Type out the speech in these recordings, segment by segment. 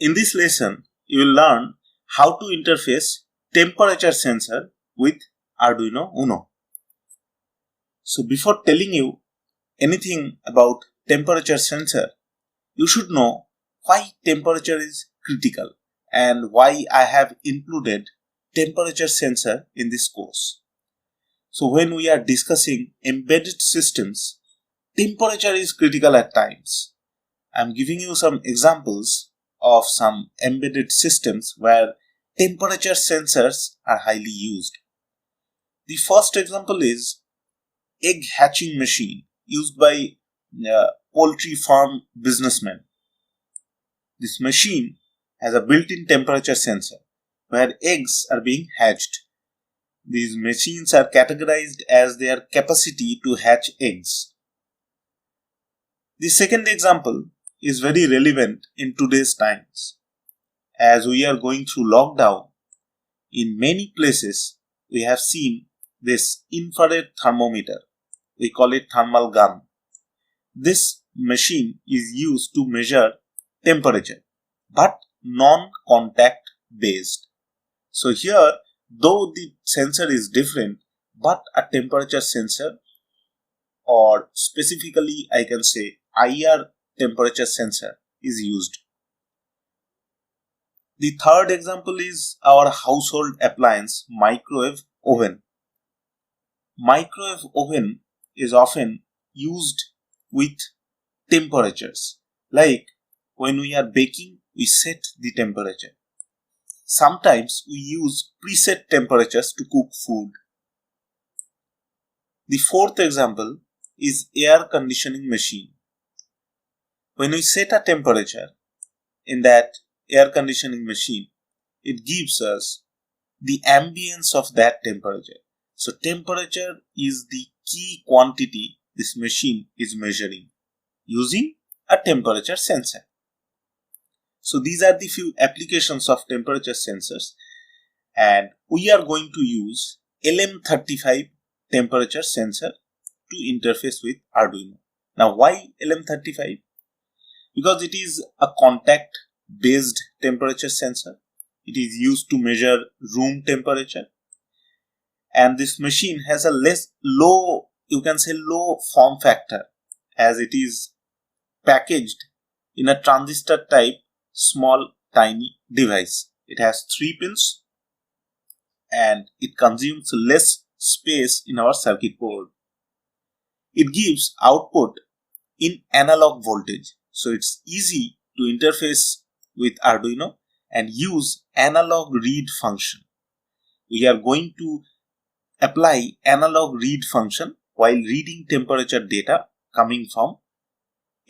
In this lesson, you will learn how to interface temperature sensor with Arduino Uno. So before telling you anything about temperature sensor, you should know why temperature is critical and why I have included temperature sensor in this course. So when we are discussing embedded systems, temperature is critical at times. I am giving you some examples of some embedded systems where temperature sensors are highly used. The first example is egg hatching machine used by poultry farm businessmen. This machine has a built-in temperature sensor where eggs are being hatched. These machines are categorized as their capacity to hatch eggs. The second example is very relevant in today's times. As we are going through lockdown, in many places we have seen this infrared thermometer. We call it thermal gun. This machine is used to measure temperature, but non-contact based. So here, though the sensor is different, but a temperature sensor, or specifically I can say IR temperature sensor, is used. The third example is our household appliance microwave oven. Microwave oven is often used with temperatures. Like when we are baking, we set the temperature. Sometimes we use preset temperatures to cook food. The fourth example is air conditioning machine. When we set a temperature in that air conditioning machine, it gives us the ambience of that temperature. So temperature is the key quantity this machine is measuring using a temperature sensor. So these are the few applications of temperature sensors, and we are going to use LM35 temperature sensor to interface with Arduino. Now why LM35? Because it is a contact based temperature sensor. It is used to measure room temperature, and this machine has a low form factor, as it is packaged in a transistor type small tiny device. It has 3 pins and it consumes less space in our circuit board. It gives output in analog voltage, so it's easy to interface with Arduino and use analog read function. We are going to apply analog read function while reading temperature data coming from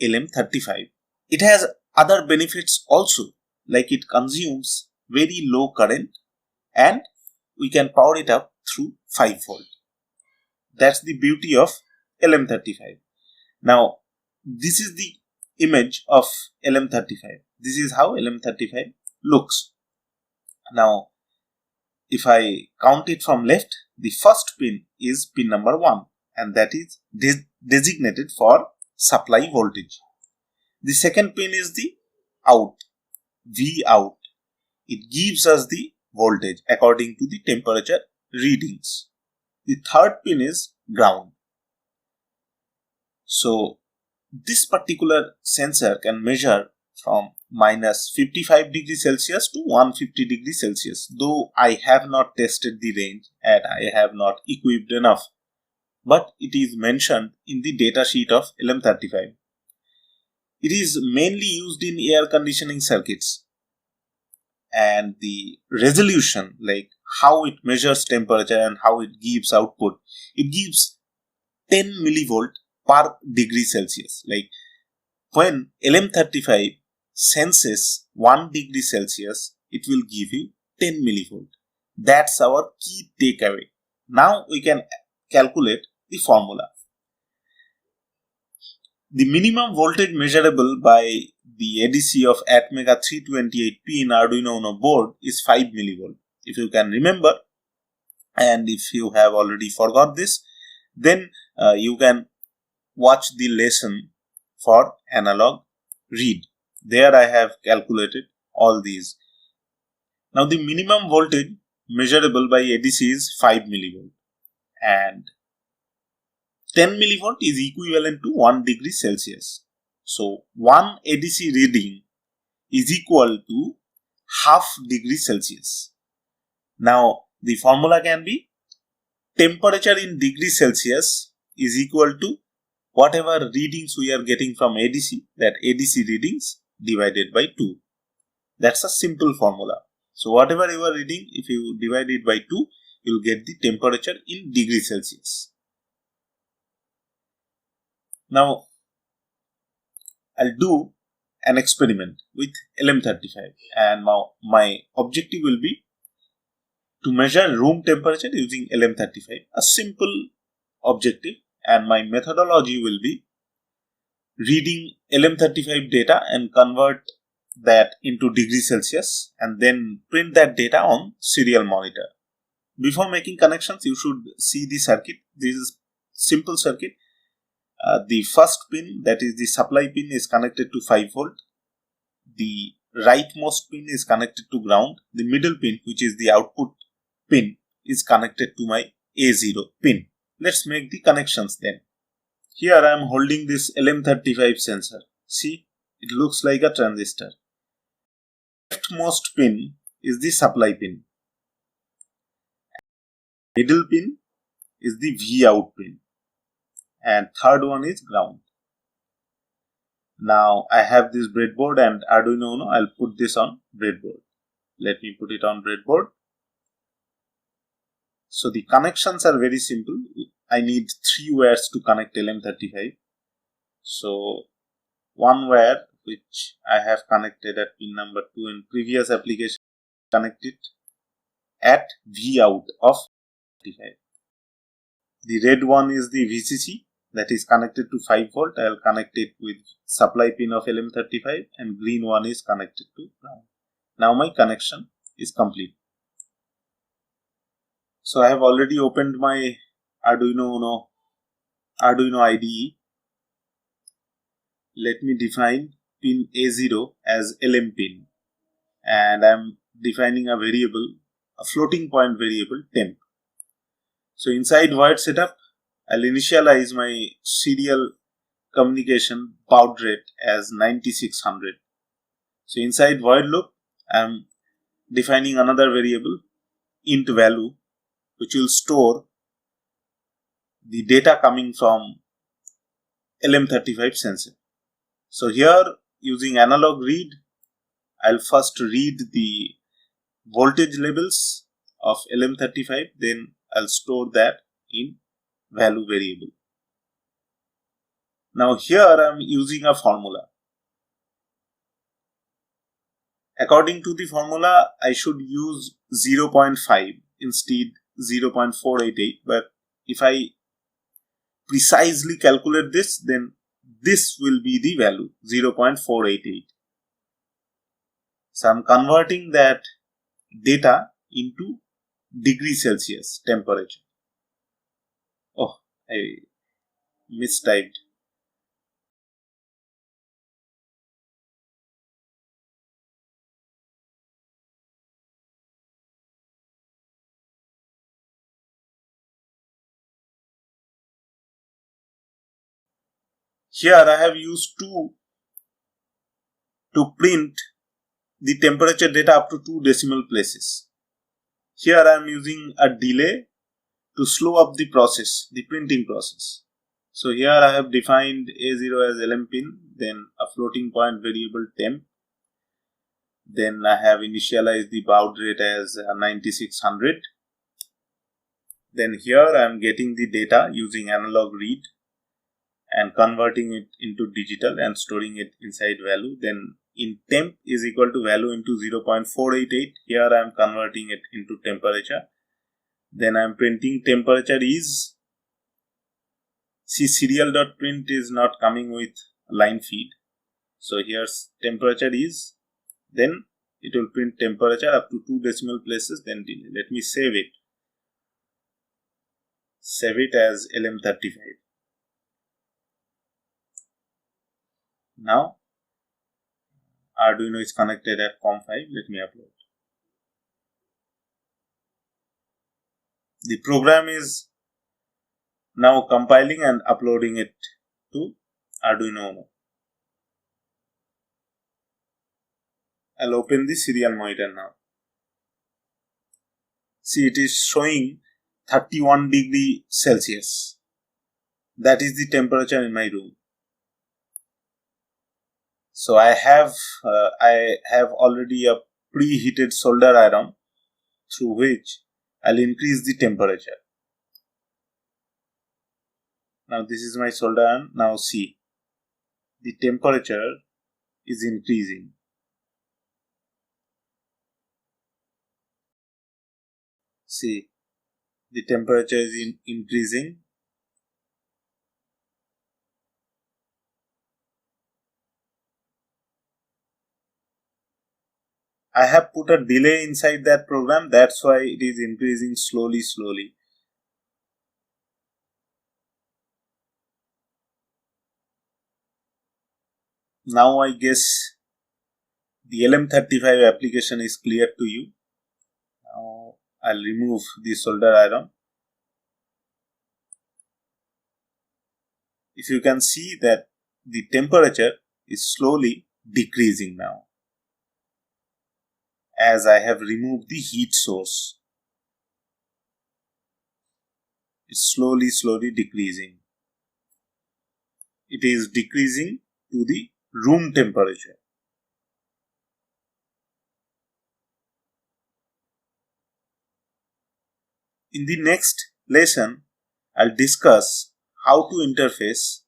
LM35. It has other benefits also, like it consumes very low current and we can power it up through 5 volt. That's the beauty of LM35. Now this is the image of LM35. This is how LM35 looks. Now if I count it from left, the first pin is pin number 1, and that is designated for supply voltage. The second pin is the out, V out. It gives us the voltage according to the temperature readings. The third pin is ground. So this particular sensor can measure from minus 55 degrees Celsius to 150 degrees Celsius, though I have not tested the range and I have not equipped enough, but it is mentioned in the data sheet of LM35. It is mainly used in air conditioning circuits, and the resolution, like how it measures temperature and how it gives output, it gives 10 millivolt per degree Celsius. Like when LM35 senses 1 degree Celsius, it will give you 10 millivolt. That's our key takeaway. Now we can calculate the formula. The minimum voltage measurable by the ADC of Atmega 328P in Arduino Uno board is 5 millivolt. If you can remember, and if you have already forgot this, then you can watch the lesson for analog read. There I have calculated all these. Now the minimum voltage measurable by ADC is 5 millivolt and 10 millivolt is equivalent to 1 degree Celsius. So 1 ADC reading is equal to half degree Celsius. Now the formula can be temperature in degree Celsius is equal to whatever readings we are getting from ADC, that ADC readings divided by 2. That's a simple formula. So whatever you are reading, if you divide it by 2, you will get the temperature in degree Celsius. Now I'll do an experiment with LM35 and now my objective will be to measure room temperature using LM35, a simple objective, and my methodology will be reading LM35 data and convert that into degree Celsius and then print that data on serial monitor. Before making connections, you should see the circuit. This is simple circuit. The first pin, that is the supply pin, is connected to 5 volt. The rightmost pin is connected to ground. The middle pin, which is the output pin, is connected to my A0 pin. Let's make the connections then. Here I am holding this LM35 sensor. See, it looks like a transistor. Leftmost pin is the supply pin. Middle pin is the V out pin. And third one is ground. Now I have this breadboard and Arduino Uno. I'll put this on breadboard. Let me put it on breadboard. So the connections are very simple. I need 3 wires to connect LM35. So one wire which I have connected at pin number 2 in previous application, connected at V out of 35. The red one is the VCC that is connected to 5 volt. I will connect it with supply pin of LM35 and green one is connected to ground. Now my connection is complete. So I have already opened my Arduino IDE. Let me define pin A0 as LM pin and I am defining a variable, a floating point variable temp. So inside void setup, I'll initialize my serial communication baud rate as 9600. So inside void loop, I'm defining another variable int value which will store the data coming from LM35 sensor. So here using analog read, I'll first read the voltage levels of LM35, then I'll store that in value variable. Now here I'm using a formula. According to the formula, I should use 0.5 instead 0.488, but if I precisely calculate this, then this will be the value 0.488. So I'm converting that data into degree Celsius temperature. Oh, I mistyped. Here I have used 2 to print the temperature data up to 2 decimal places. Here I am using a delay to slow up the process, the printing process. So here I have defined A0 as LM pin, then a floating point variable temp. Then I have initialized the baud rate as 9600. Then here I am getting the data using analog read and converting it into digital and storing it inside value. Then in temp is equal to value into 0.488. Here I am converting it into temperature. Then I am printing temperature is, see, serial.print is not coming with line feed. So here's temperature is, then it will print temperature up to 2 decimal places, then delay. Let me save it. Save it as LM35. Now Arduino is connected at COM5. Let me upload. The program is now compiling and uploading it to Arduino. I'll open the serial monitor now. See, it is showing 31 degrees Celsius. That is the temperature in my room. So I have already a preheated solder iron through which I'll increase the temperature. Now this is my solder iron. Now see, the temperature is increasing. See, the temperature is increasing. I have put a delay inside that program, that's why it is increasing slowly. Now I guess the LM35 application is clear to you. Now I'll remove the solder iron. If you can see that the temperature is slowly decreasing now, as I have removed the heat source. It's slowly decreasing. It is decreasing to the room temperature. In the next lesson, I'll discuss how to interface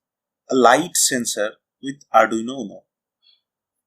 a light sensor with Arduino Uno.